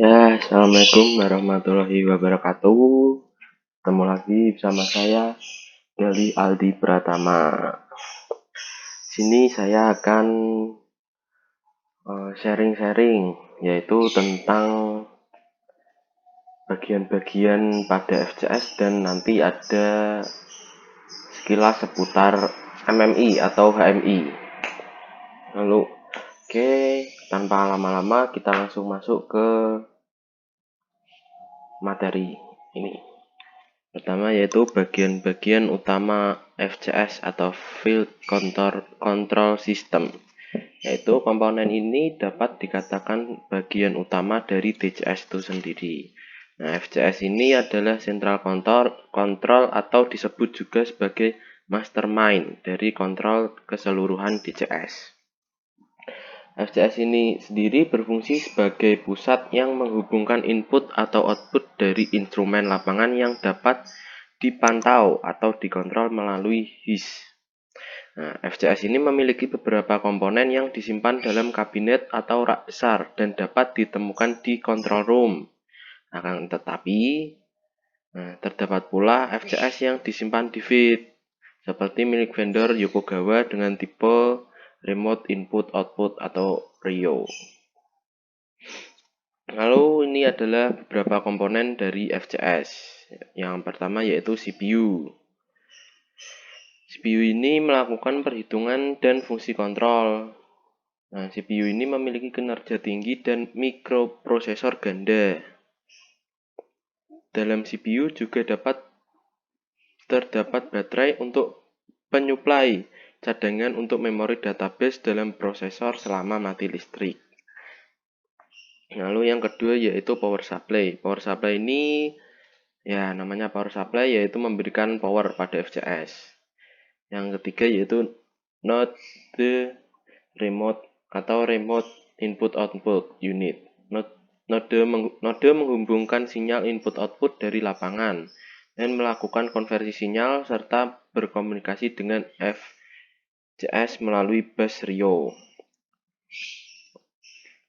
Ya, Assalamualaikum warahmatullahi wabarakatuh. Ketemu lagi bersama saya, Gali Aldi Pratama. Sini saya akan sharing-sharing, yaitu tentang bagian-bagian pada FCS dan nanti ada sekilas seputar MMI atau HMI. Lalu, oke, tanpa lama-lama kita langsung masuk ke materi ini. Pertama yaitu bagian-bagian utama FCS atau Field Control System, yaitu komponen ini dapat dikatakan bagian utama dari DCS itu sendiri. Nah, FCS ini adalah Central Control atau disebut juga sebagai mastermind dari kontrol keseluruhan DCS. FCS ini sendiri berfungsi sebagai pusat yang menghubungkan input atau output dari instrumen lapangan yang dapat dipantau atau dikontrol melalui HIS. Nah, FCS ini memiliki beberapa komponen yang disimpan dalam kabinet atau rak besar dan dapat ditemukan di control room. Akan tetapi, terdapat pula FCS yang disimpan di FIT, seperti milik vendor Yokogawa dengan tipe Remote Input Output atau RIO. Lalu ini adalah beberapa komponen dari FCS. Yang pertama yaitu CPU. CPU ini melakukan perhitungan dan fungsi kontrol. Nah, CPU ini memiliki kinerja tinggi dan mikroprosesor ganda. Dalam CPU juga terdapat baterai untuk penyuplai cadangan untuk memori database dalam prosesor selama mati listrik. Lalu yang kedua yaitu power supply. Power supply ini ya namanya power supply yaitu memberikan power pada FCS. Yang ketiga yaitu node remote atau remote input output unit. Node menghubungkan sinyal input output dari lapangan dan melakukan konversi sinyal serta berkomunikasi dengan FCS melalui bus RIO.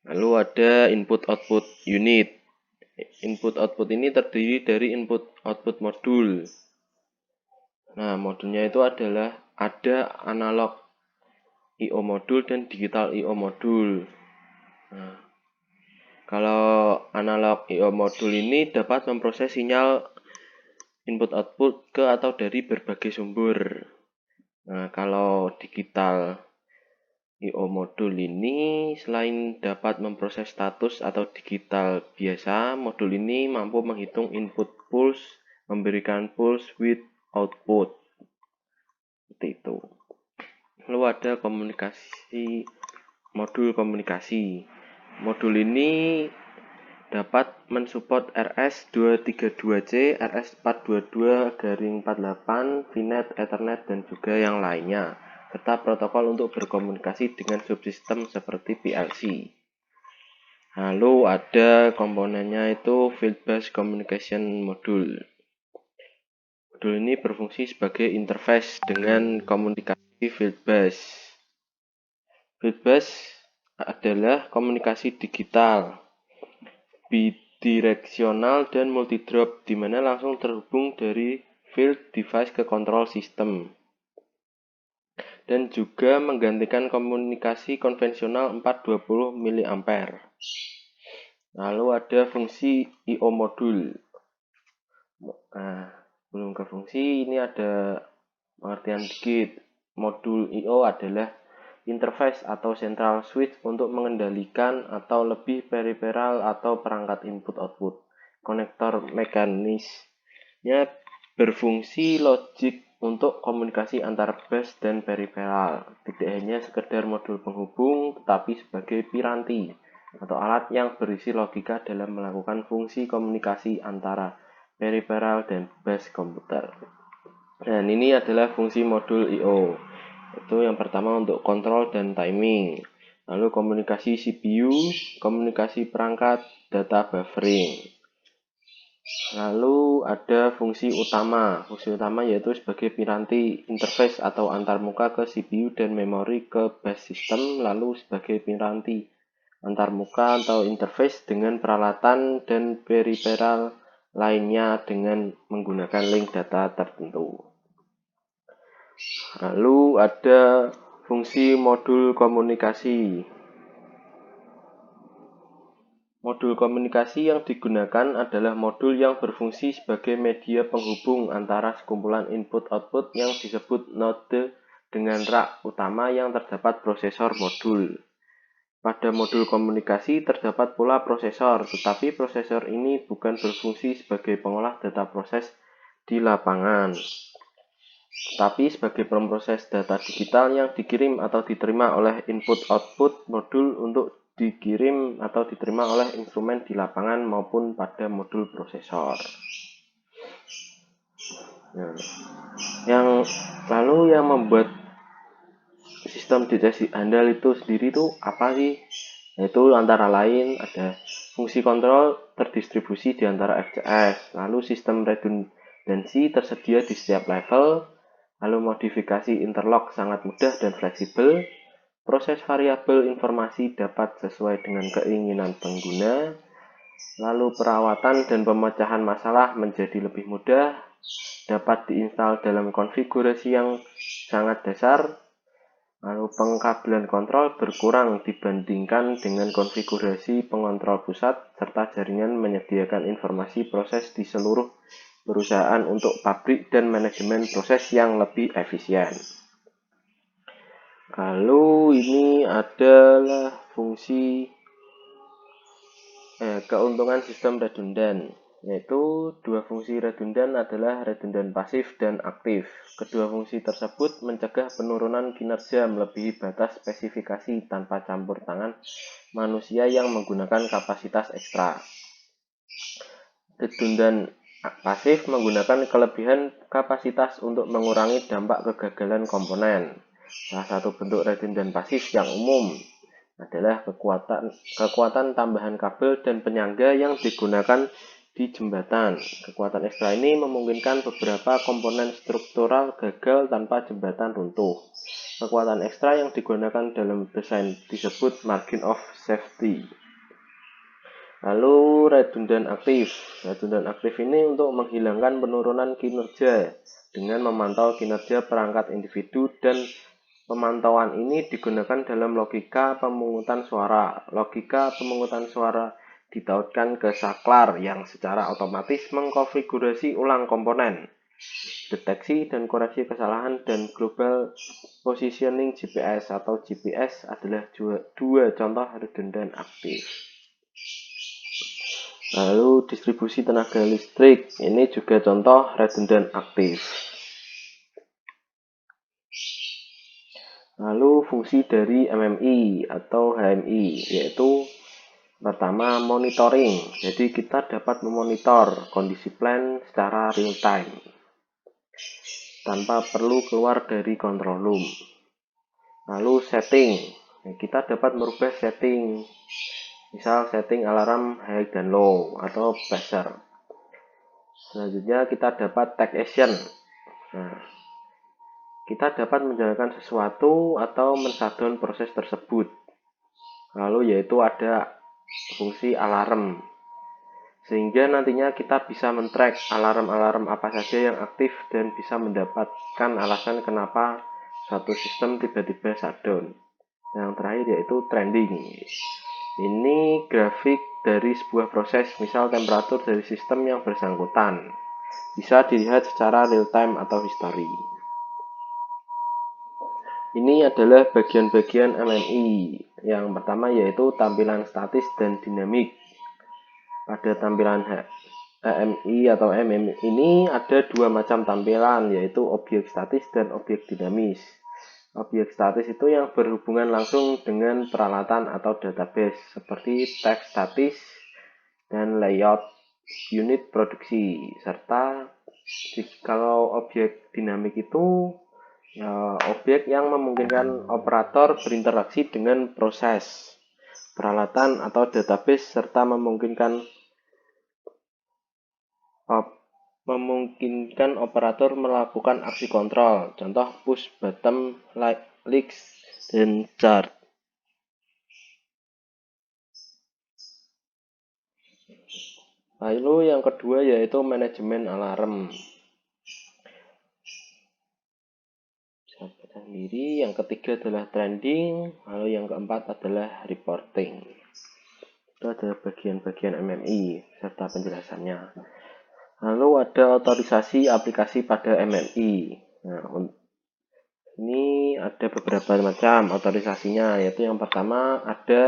Lalu ada input output unit. Input output ini terdiri dari input output modul. Nah, modulnya itu adalah ada analog I/O modul dan digital I/O modul. Nah, kalau analog I/O modul ini dapat memproses sinyal input output ke atau dari berbagai sumber. Nah, kalau digital I/O modul ini selain dapat memproses status atau digital biasa, modul ini mampu menghitung input pulse, memberikan pulse width output. Seperti itu. Lalu ada modul komunikasi. Modul ini dapat mensupport RS232C, RS422-48, VNet, Ethernet, dan juga yang lainnya, serta protokol untuk berkomunikasi dengan subsistem seperti PLC. Lalu ada komponennya itu Field Bus Communication Module. Modul ini berfungsi sebagai interface dengan komunikasi Field Bus. Field Bus adalah komunikasi digital bidireksional dan multidrop, di mana langsung terhubung dari field device ke control system, dan juga menggantikan komunikasi konvensional 420 mA. Lalu ada fungsi I/O modul. Nah, belum ke fungsi, ini ada pengertian dikit. Modul I/O adalah interface atau central switch untuk mengendalikan atau lebih peripheral atau perangkat input-output. Konektor mekanisnya berfungsi logik untuk komunikasi antar bus dan peripheral. Tidak hanya sekedar modul penghubung, tetapi sebagai piranti atau alat yang berisi logika dalam melakukan fungsi komunikasi antara peripheral dan bus komputer. Dan ini adalah fungsi modul I/O. Itu yang pertama untuk kontrol dan timing. Lalu komunikasi CPU, komunikasi perangkat, data buffering. Lalu ada fungsi utama. Fungsi utama yaitu sebagai piranti interface atau antarmuka ke CPU dan memori ke bus system, lalu sebagai piranti antarmuka atau interface dengan peralatan dan periferal lainnya dengan menggunakan link data tertentu. Lalu ada fungsi modul komunikasi. Modul komunikasi yang digunakan adalah modul yang berfungsi sebagai media penghubung antara sekumpulan input-output yang disebut node dengan rak utama yang terdapat prosesor modul. Pada modul komunikasi terdapat pula prosesor, tetapi prosesor ini bukan berfungsi sebagai pengolah data proses di lapangan, tetapi sebagai pemroses data digital yang dikirim atau diterima oleh input-output modul untuk dikirim atau diterima oleh instrumen di lapangan maupun pada modul prosesor. Nah, yang membuat sistem deteksi handal itu sendiri itu apa sih? Yaitu antara lain ada fungsi kontrol terdistribusi di antara FCS, lalu sistem redundansi tersedia di setiap level, lalu modifikasi interlock sangat mudah dan fleksibel, proses variabel informasi dapat sesuai dengan keinginan pengguna, lalu perawatan dan pemecahan masalah menjadi lebih mudah, dapat diinstal dalam konfigurasi yang sangat dasar, lalu pengkabelan kontrol berkurang dibandingkan dengan konfigurasi pengontrol pusat, serta jaringan menyediakan informasi proses di seluruh perusahaan untuk pabrik dan manajemen proses yang lebih efisien. Lalu ini adalah fungsi keuntungan sistem redundan, yaitu dua fungsi redundan adalah redundan pasif dan aktif. Kedua fungsi tersebut mencegah penurunan kinerja melebihi batas spesifikasi tanpa campur tangan manusia yang menggunakan kapasitas ekstra. Redundan pasif menggunakan kelebihan kapasitas untuk mengurangi dampak kegagalan komponen. Salah satu bentuk redundan pasif yang umum adalah kekuatan tambahan kabel dan penyangga yang digunakan di jembatan. Kekuatan ekstra ini memungkinkan beberapa komponen struktural gagal tanpa jembatan runtuh. Kekuatan ekstra yang digunakan dalam desain disebut margin of safety. Lalu redundan aktif. Redundan aktif ini untuk menghilangkan penurunan kinerja dengan memantau kinerja perangkat individu, dan pemantauan ini digunakan dalam logika pemungutan suara. Logika pemungutan suara ditautkan ke saklar yang secara otomatis mengkonfigurasi ulang komponen, deteksi dan koreksi kesalahan, dan global positioning GPS atau GPS adalah dua contoh redundan aktif. Lalu distribusi tenaga listrik, ini juga contoh redundan aktif. Lalu fungsi dari MMI atau HMI, yaitu pertama monitoring. Jadi kita dapat memonitor kondisi plant secara real time tanpa perlu keluar dari control room. Lalu setting, kita dapat merubah setting, misal setting alarm high dan low atau buzzer. Selanjutnya kita dapat take action. Nah, kita dapat menjalankan sesuatu atau men-shutdown proses tersebut. Lalu yaitu ada fungsi alarm, sehingga nantinya kita bisa men-track alarm-alarm apa saja yang aktif dan bisa mendapatkan alasan kenapa suatu sistem tiba-tiba shutdown. Yang terakhir yaitu trending. Ini grafik dari sebuah proses, misal temperatur dari sistem yang bersangkutan. Bisa dilihat secara real time atau history. Ini adalah bagian-bagian MMI. Yang pertama yaitu tampilan statis dan dinamik. Pada tampilan HMI atau MMI ini ada dua macam tampilan, yaitu objek statis dan objek dinamis. Objek statis itu yang berhubungan langsung dengan peralatan atau database, seperti teks statis dan layout unit produksi. Serta kalau objek dinamik itu objek yang memungkinkan operator berinteraksi dengan proses, peralatan atau database, serta memungkinkan operator melakukan aksi kontrol, contoh push button, leaks, dan chart. Lalu yang kedua yaitu manajemen alarm. Sendiri. Yang ketiga adalah trending. Lalu yang keempat adalah reporting. Itu adalah bagian-bagian MMI serta penjelasannya. Lalu ada otorisasi aplikasi pada MMI. Nah, ini ada beberapa macam otorisasinya, yaitu yang pertama ada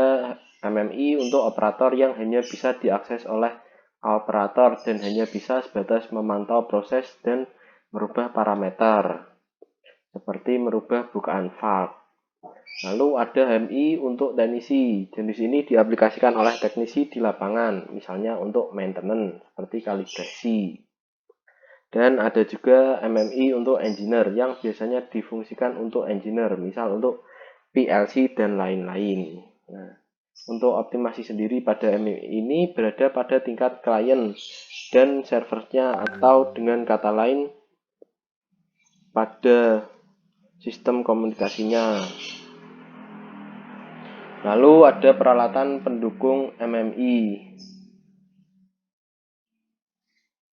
MMI untuk operator yang hanya bisa diakses oleh operator dan hanya bisa sebatas memantau proses dan merubah parameter, seperti merubah bukaan valve. Lalu ada HMI untuk teknisi. Jenis ini diaplikasikan oleh teknisi di lapangan, misalnya untuk maintenance, seperti kalibrasi. Dan ada juga MMI untuk engineer yang biasanya difungsikan untuk engineer, misal untuk PLC dan lain-lain. Nah, untuk optimasi sendiri pada MMI ini berada pada tingkat klien dan servernya, atau dengan kata lain pada sistem komunikasinya. Lalu ada peralatan pendukung MMI.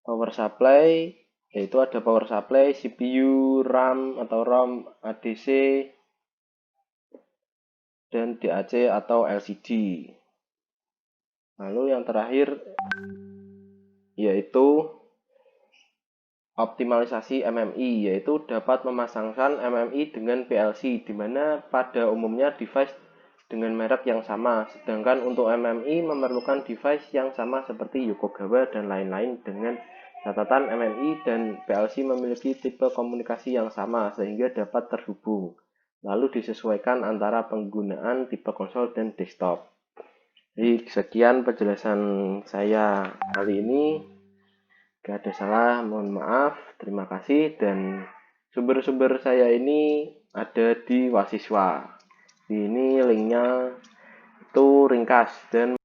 Power supply, yaitu ada power supply, CPU, RAM atau ROM, ADC, dan DAC atau LCD. Lalu yang terakhir yaitu optimalisasi MMI, yaitu dapat memasangkan MMI dengan PLC, di mana pada umumnya device dengan merek yang sama, sedangkan untuk MMI memerlukan device yang sama seperti Yokogawa dan lain-lain, dengan catatan MMI dan PLC memiliki tipe komunikasi yang sama sehingga dapat terhubung, lalu disesuaikan antara penggunaan tipe konsol dan desktop. Jadi sekian penjelasan saya kali ini. Jika ada salah mohon maaf, terima kasih, dan sumber-sumber saya ini ada di Wasiswa. Ini linknya itu ringkas dan